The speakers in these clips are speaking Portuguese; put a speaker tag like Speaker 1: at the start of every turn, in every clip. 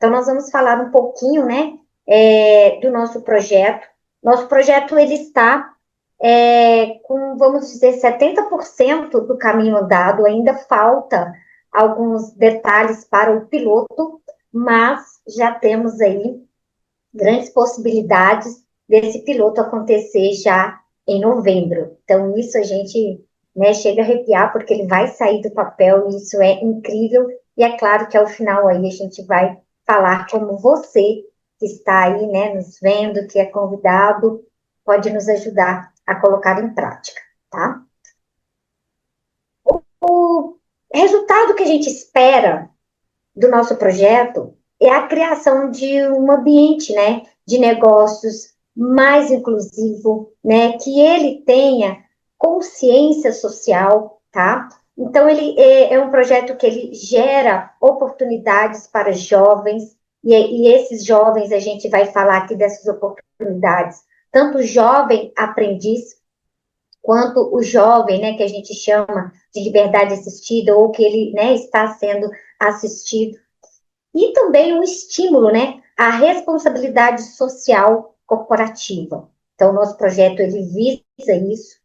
Speaker 1: Então, nós vamos falar um pouquinho, né, do nosso projeto. Nosso projeto, ele está com, vamos dizer, 70% do caminho andado, ainda falta alguns detalhes para o piloto, mas já temos aí grandes possibilidades desse piloto acontecer já em novembro. Então, isso a gente, né, chega a arrepiar, porque ele vai sair do papel, e isso é incrível, e é claro que ao final aí a gente vai falar como você, que está aí, né, nos vendo, que é convidado, pode nos ajudar a colocar em prática, tá? O resultado que a gente espera do nosso projeto é a criação de um ambiente, né, de negócios mais inclusivo, né, que ele tenha consciência social, tá? Então, ele é um projeto que ele gera oportunidades para jovens, e esses jovens, a gente vai falar aqui dessas oportunidades, tanto o jovem aprendiz, quanto o jovem, né, que a gente chama de liberdade assistida, ou que ele, né, está sendo assistido, e também um estímulo, né, à responsabilidade social corporativa. Então, o nosso projeto, ele visa isso,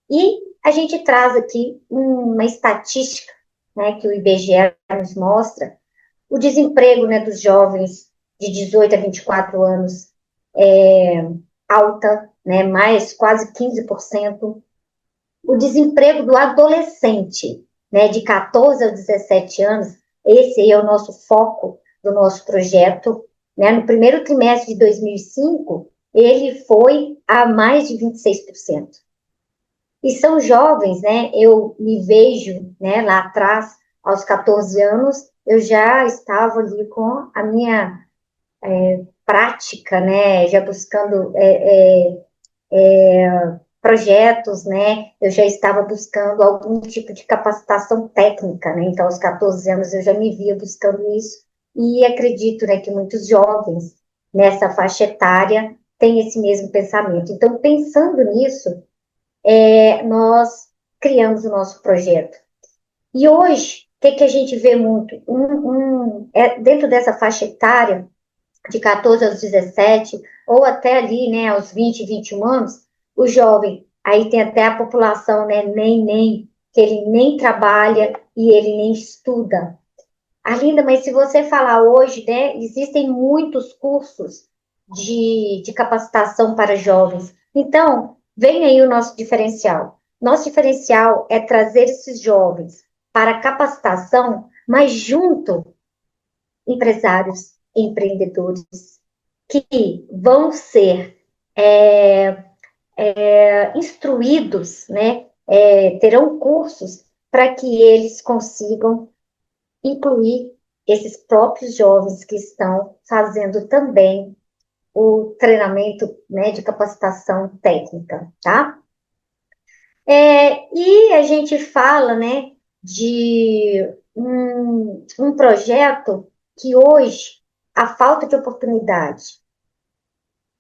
Speaker 1: e a gente traz aqui uma estatística, né, que o IBGE nos mostra, o desemprego, né, dos jovens de 18 a 24 anos é alta, né, mais quase 15%, o desemprego do adolescente, né, de 14 a 17 anos, esse aí é o nosso foco do nosso projeto, né, no primeiro trimestre de 2005, ele foi a mais de 26%. E são jovens, né, eu me vejo, né, lá atrás, aos 14 anos, eu já estava ali com a minha prática, né, já buscando projetos, né? Eu já estava buscando algum tipo de capacitação técnica, né? Então, aos 14 anos eu já me via buscando isso, e acredito, né, que muitos jovens nessa faixa etária têm esse mesmo pensamento. Então, pensando nisso, nós criamos o nosso projeto. E hoje, o que a gente vê muito? Dentro dessa faixa etária, de 14 aos 17, ou até ali, né, aos 20, 21 anos, o jovem, aí tem até a população, né, que ele nem trabalha e ele nem estuda. Arlinda, mas se você falar hoje, né, existem muitos cursos de capacitação para jovens. Então, vem aí o nosso diferencial. Nosso diferencial é trazer esses jovens para a capacitação, mas junto empresários, empreendedores, que vão ser instruídos, né, terão cursos para que eles consigam incluir esses próprios jovens que estão fazendo também o treinamento, né, de capacitação técnica, tá? E a gente fala, né, de um projeto que hoje a falta de oportunidade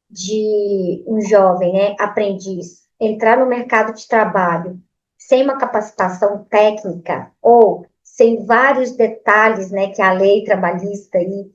Speaker 1: de um jovem, né, aprendiz, entrar no mercado de trabalho sem uma capacitação técnica ou sem vários detalhes, né, que a lei trabalhista aí,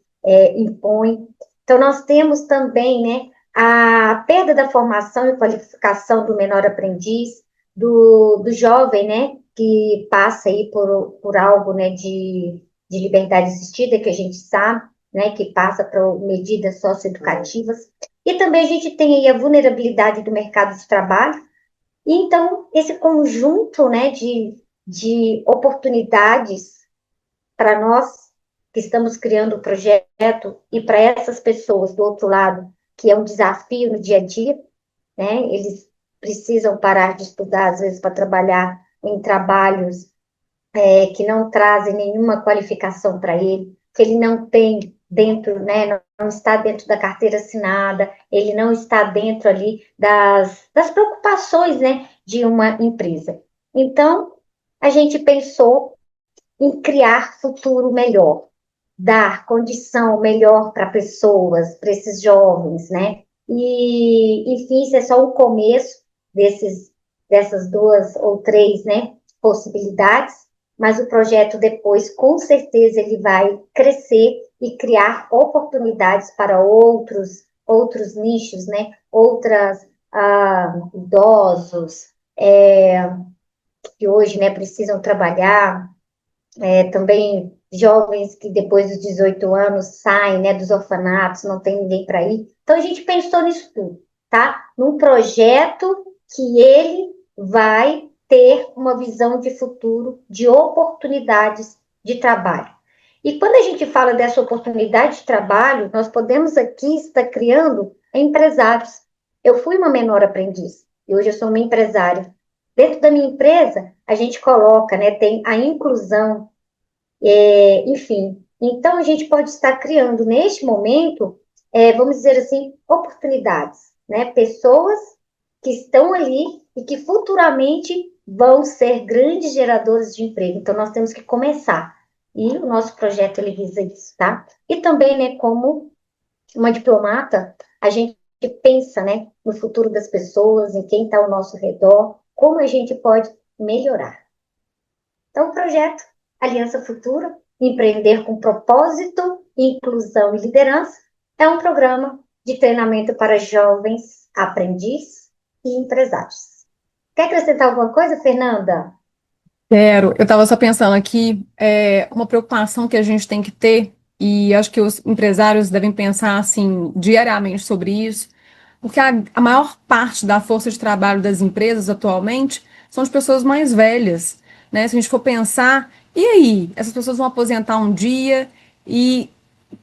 Speaker 1: impõe. Então, nós temos também, né, a perda da formação e qualificação do menor aprendiz, do jovem, né, que passa aí por algo, né, de liberdade assistida, que a gente sabe, né, que passa por medidas socioeducativas. E também a gente tem aí a vulnerabilidade do mercado de trabalho. E então, esse conjunto, né, de oportunidades para nós que estamos criando o projeto, e para essas pessoas do outro lado, que é um desafio no dia a dia, né? Eles precisam parar de estudar, às vezes, para trabalhar em trabalhos que não trazem nenhuma qualificação para ele, que ele não tem dentro, né, não está dentro da carteira assinada, ele não está dentro ali das preocupações, né, de uma empresa. Então, a gente pensou em criar futuro melhor, dar condição melhor para pessoas, para esses jovens, né? E, enfim, isso é só o começo dessas duas ou três, né, possibilidades. mas o projeto depois, com certeza, ele vai crescer e criar oportunidades para outros nichos, né? Outras idosos que hoje, né, precisam trabalhar, também jovens que depois dos 18 anos saem, né, dos orfanatos, não tem ninguém para ir. Então a gente pensou nisso tudo, tá? Num projeto que ele vai ter uma visão de futuro, de oportunidades de trabalho. E quando a gente fala dessa oportunidade de trabalho, nós podemos aqui estar criando empresários. Eu fui uma menor aprendiz e hoje eu sou uma empresária. Dentro da minha empresa, a gente coloca, né, tem a inclusão, enfim. Então, a gente pode estar criando, neste momento, vamos dizer assim, oportunidades, né? Pessoas que estão ali e que futuramente vão ser grandes geradores de emprego. Então, nós temos que começar. E o nosso projeto, ele visa isso, tá? E também, né, como uma diplomata, a gente pensa, né, no futuro das pessoas, em quem está ao nosso redor, como a gente pode melhorar. Então, o projeto Aliança Futura, Empreender com Propósito, Inclusão e Liderança, é um programa de treinamento para jovens aprendizes e empresários. Quer acrescentar alguma coisa, Fernanda?
Speaker 2: Quero. Eu estava só pensando aqui, uma preocupação que a gente tem que ter, e acho que os empresários devem pensar assim diariamente sobre isso, porque a maior parte da força de trabalho das empresas atualmente são de pessoas mais velhas, né? Se a gente for pensar, e aí? Essas pessoas vão aposentar um dia e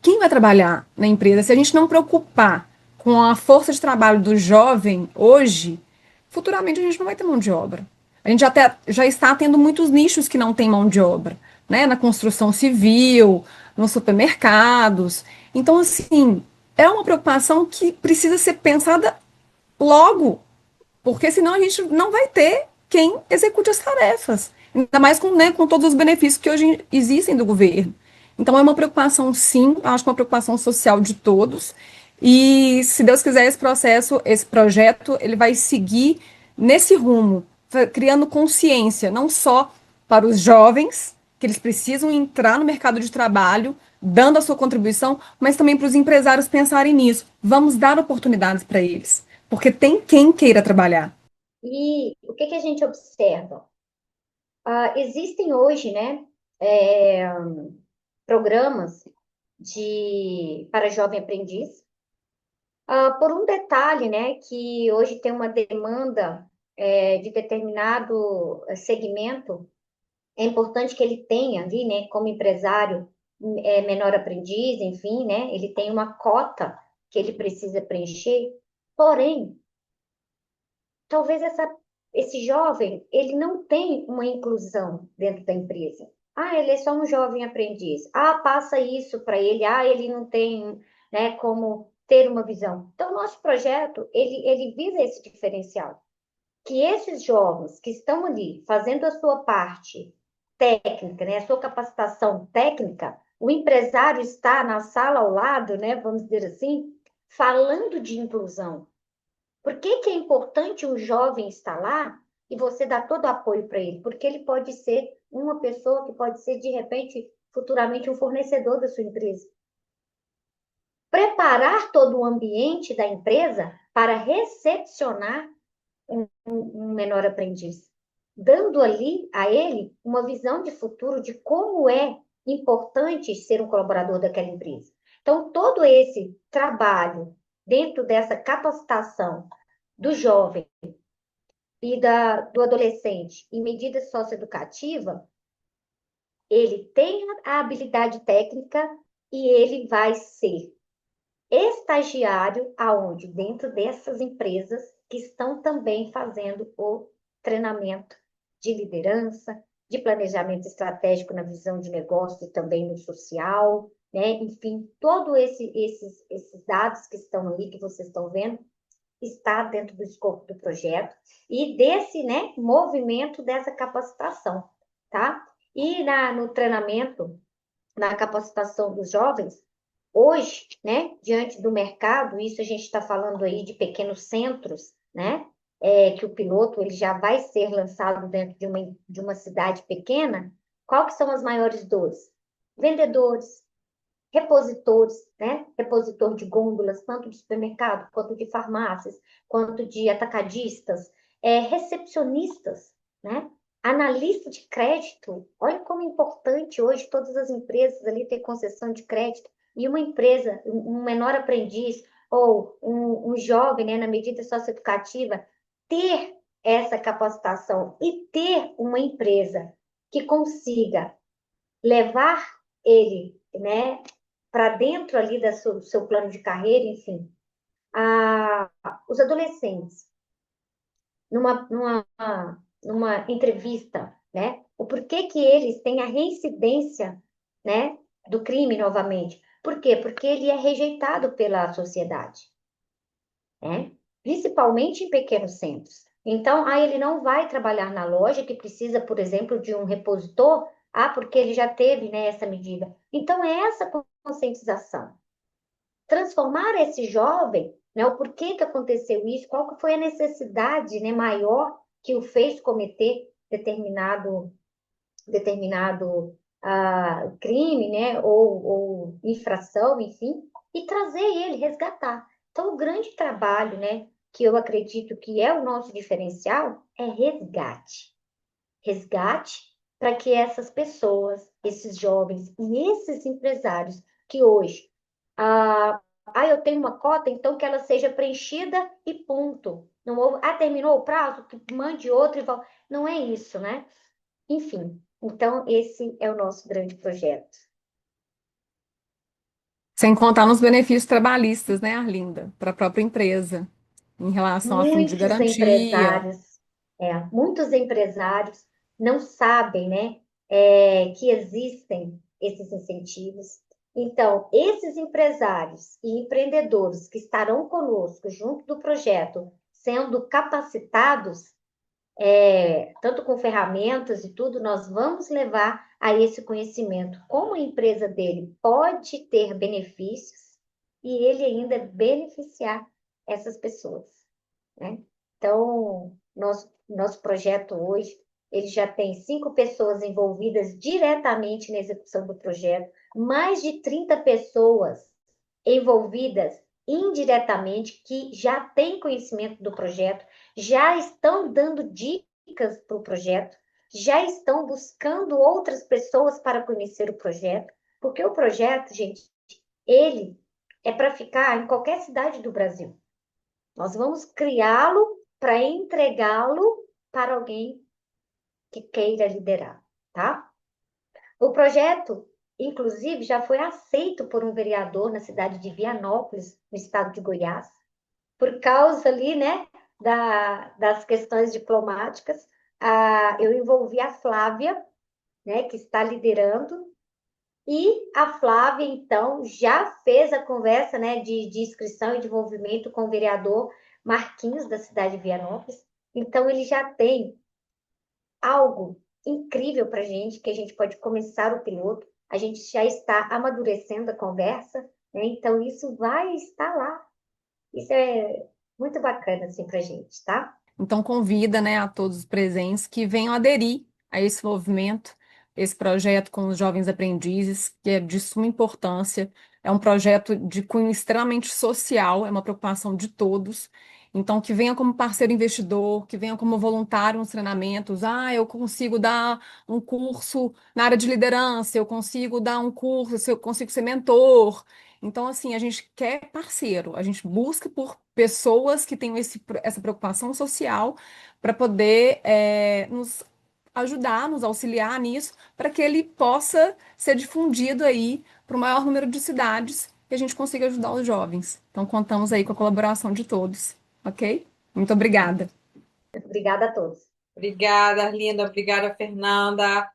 Speaker 2: quem vai trabalhar na empresa? Se a gente não preocupar com a força de trabalho do jovem hoje, futuramente a gente não vai ter mão de obra. A gente já está tendo muitos nichos que não tem mão de obra, né? Na construção civil, nos supermercados. Então, assim, é uma preocupação que precisa ser pensada logo, porque senão a gente não vai ter quem execute as tarefas. Ainda mais com, né, com todos os benefícios que hoje existem do governo. Então é uma preocupação, sim, acho que uma preocupação social de todos. E se Deus quiser, esse processo, esse projeto, ele vai seguir nesse rumo, criando consciência, não só para os jovens, que eles precisam entrar no mercado de trabalho, dando a sua contribuição, mas também para os empresários pensarem nisso. Vamos dar oportunidades para eles, porque tem quem queira trabalhar.
Speaker 1: E o que a gente observa? Existem hoje, né, programas para jovem aprendiz, por um detalhe, né, que hoje tem uma demanda de determinado segmento. É importante que ele tenha ali, né, como empresário, menor aprendiz, enfim, né, ele tem uma cota que ele precisa preencher. Porém, talvez esse jovem, ele não tem uma inclusão dentro da empresa. Ele é só um jovem aprendiz. Passa isso para ele. Ele não tem, né, como ter uma visão. Então, nosso projeto, ele visa esse diferencial. Que esses jovens que estão ali fazendo a sua parte técnica, né, a sua capacitação técnica, o empresário está na sala ao lado, né, vamos dizer assim, falando de inclusão. Por que é importante um jovem estar lá e você dar todo o apoio para ele? Porque ele pode ser uma pessoa que pode ser, de repente, futuramente um fornecedor da sua empresa. Preparar todo o ambiente da empresa para recepcionar um menor aprendiz, dando ali a ele uma visão de futuro de como é importante ser um colaborador daquela empresa. Então, todo esse trabalho dentro dessa capacitação do jovem e do adolescente em medida socioeducativa, ele tem a habilidade técnica e ele vai ser estagiário aonde? Dentro dessas empresas que estão também fazendo o treinamento de liderança, de planejamento estratégico na visão de negócio e também no social, né? Enfim, todos esses dados que estão ali, que vocês estão vendo, está dentro do escopo do projeto e desse, né, movimento dessa capacitação, tá? E no treinamento, na capacitação dos jovens, hoje, né, diante do mercado, isso a gente está falando aí de pequenos centros, né, que o piloto ele já vai ser lançado dentro de uma cidade pequena, qual que são as maiores dores? Vendedores, repositores, né? Repositor de gôndolas, tanto de supermercado, quanto de farmácias, quanto de atacadistas, recepcionistas, né? Analista de crédito. Olha como é importante hoje todas as empresas ali ter concessão de crédito. E uma empresa, um menor aprendiz ou um jovem, né, na medida socioeducativa, ter essa capacitação e ter uma empresa que consiga levar ele, né, para dentro ali do seu plano de carreira, enfim, os adolescentes, numa, numa, numa entrevista, né, o porquê que eles têm a reincidência, né, do crime novamente. Por quê? Porque ele é rejeitado pela sociedade, né? Principalmente em pequenos centros. Então, ele não vai trabalhar na loja que precisa, por exemplo, de um repositor, porque ele já teve, né, essa medida. Então, é essa conscientização. Transformar esse jovem, né, o porquê que aconteceu isso, qual que foi a necessidade, né, maior que o fez cometer determinado crime, né, ou infração, enfim, e trazer ele, resgatar. Então, o grande trabalho, né, que eu acredito que é o nosso diferencial é resgate. Resgate para que essas pessoas, esses jovens e esses empresários que hoje, eu tenho uma cota, então que ela seja preenchida e ponto. Não houve, terminou o prazo, que mande outro e volta. Não é isso, né? Enfim, então esse é o nosso grande projeto.
Speaker 2: Sem contar nos benefícios trabalhistas, né, Arlinda, para a própria empresa, em relação a fundo de
Speaker 1: Muitos
Speaker 2: garantia.
Speaker 1: empresários, muitos empresários não sabem, né, que existem esses incentivos. Então, esses empresários e empreendedores que estarão conosco junto do projeto, sendo capacitados, tanto com ferramentas e tudo, nós vamos levar a esse conhecimento como a empresa dele pode ter benefícios e ele ainda beneficiar essas pessoas, né? Então, nosso projeto hoje, ele já tem 5 pessoas envolvidas diretamente na execução do projeto, mais de 30 pessoas envolvidas indiretamente, que já têm conhecimento do projeto, já estão dando dicas para o projeto, já estão buscando outras pessoas para conhecer o projeto, porque o projeto, gente, ele é para ficar em qualquer cidade do Brasil. Nós vamos criá-lo para entregá-lo para alguém que queira liderar, tá? O projeto, inclusive, já foi aceito por um vereador na cidade de Vianópolis, no estado de Goiás, por causa ali, né, das questões diplomáticas. Eu envolvi a Flávia, né, que está liderando, e a Flávia, então, já fez a conversa, né, de inscrição e de envolvimento com o vereador Marquinhos, da cidade de Vianópolis. Então, ele já tem algo incrível para a gente, que a gente pode começar o piloto. A gente já está amadurecendo a conversa, né? Então, isso vai estar lá. Isso é muito bacana, assim, para a gente, tá?
Speaker 2: Então, convida, né, a todos os presentes que venham aderir a esse movimento, esse projeto com os jovens aprendizes, que é de suma importância. É um projeto de cunho extremamente social, é uma preocupação de todos. Então, que venha como parceiro investidor, que venha como voluntário nos treinamentos. Eu consigo dar um curso na área de liderança, eu consigo dar um curso, eu consigo ser mentor. Então, assim, a gente quer parceiro, a gente busca por pessoas que tenham essa preocupação social para poder nos ajudar, nos auxiliar nisso, para que ele possa ser difundido aí para o maior número de cidades e a gente consiga ajudar os jovens. Então, contamos aí com a colaboração de todos, ok? Muito obrigada.
Speaker 1: Obrigada a todos.
Speaker 3: Obrigada, Arlinda. Obrigada, Fernanda.